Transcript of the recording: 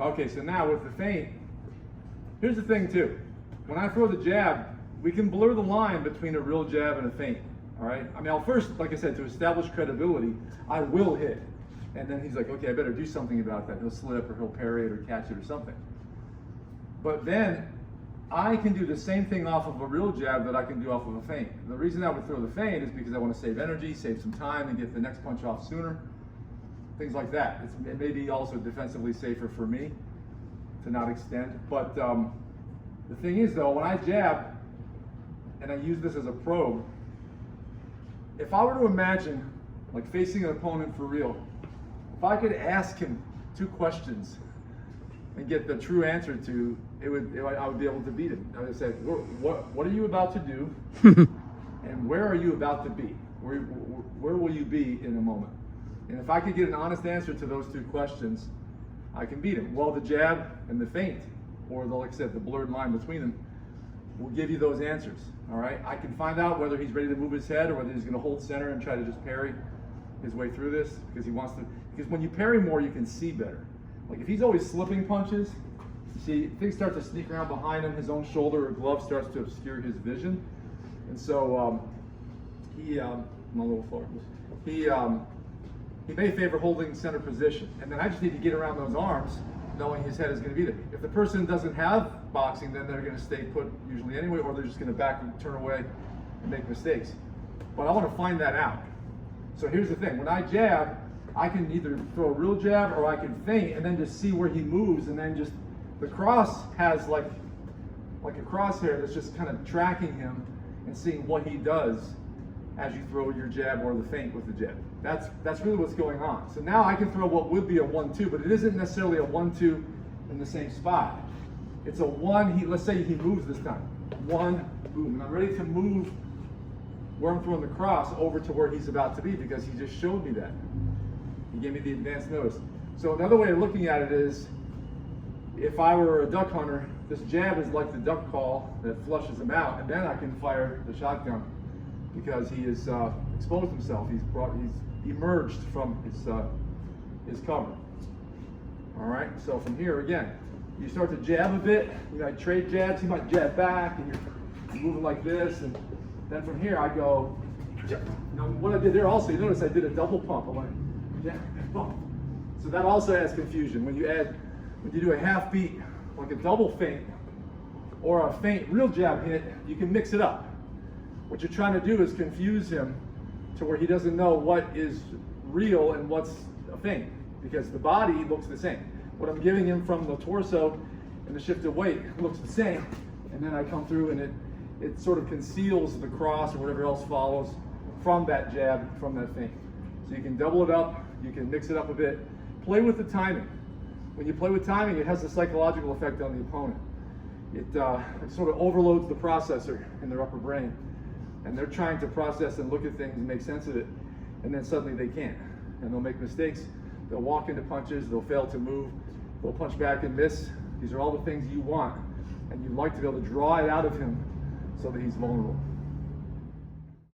Okay, so now with the feint, here's the thing too. When I throw the jab, we can blur the line between a real jab and a feint. All right. I mean, I'll first, like I said, to establish credibility, I will hit. And then he's like, okay, I better do something about that. He'll slip or he'll parry it or catch it or something. But then I can do the same thing off of a real jab that I can do off of a feint. The reason I would throw the feint is because I want to save energy, save some time, and get the next punch off sooner. Things like that. It may be also defensively safer for me to not extend. But the thing is though, when I jab, and I use this as a probe, if I were to imagine like facing an opponent for real, if I could ask him 2 questions and get the true answer to, I would be able to beat him. I would say, what are you about to do? And where are you about to be? Where will you be in a moment? And if I could get an honest answer to those 2 questions, I can beat him. Well, the jab and the feint, or like I said, the blurred line between them, will give you those answers. All right. I can find out whether he's ready to move his head or whether he's going to hold center and try to just parry his way through this because he wants to. Because when you parry more, you can see better. Like if he's always slipping punches, you see things start to sneak around behind him. His own shoulder or glove starts to obscure his vision, and so I'm a little far. He may favor holding center position, and then I just need to get around those arms, knowing his head is going to be there. If the person doesn't have boxing, then they're going to stay put usually anyway, or they're just going to back and turn away and make mistakes. But I want to find that out. So here's the thing: when I jab, I can either throw a real jab or I can feint, and then just see where he moves, and then just the cross has like a crosshair that's just kind of tracking him and seeing what he does as you throw your jab or the feint with the jab. That's really what's going on. So now I can throw what would be a 1-2, but it isn't necessarily a 1-2 in the same spot. It's a 1, let's say he moves this time. 1, boom, and I'm ready to move where I'm throwing the cross over to where he's about to be because he just showed me that. He gave me the advance notice. So another way of looking at it is, if I were a duck hunter, this jab is like the duck call that flushes him out, and then I can fire the shotgun because he has exposed himself. He's emerged from his cover. All right. So from here again, you start to jab a bit. You might trade jabs. He might jab back, and you're moving like this, and then from here I go. Now what I did there also, you notice I did a double pump. I went jab, pump. So that also adds confusion when you do a half beat, like a double feint or a feint real jab hit. You can mix it up. What you're trying to do is confuse him to where he doesn't know what is real and what's a feint, because the body looks the same. What I'm giving him from the torso and the shift of weight looks the same, and then I come through and it sort of conceals the cross or whatever else follows from that jab, from that feint. So you can double it up, you can mix it up a bit, play with the timing. When you play with timing, it has a psychological effect on the opponent. It sort of overloads the processor in their upper brain, and they're trying to process and look at things and make sense of it, and then suddenly they can't, and they'll make mistakes. They'll walk into punches, they'll fail to move, they'll punch back and miss. These are all the things you want, and you'd like to be able to draw it out of him so that he's vulnerable.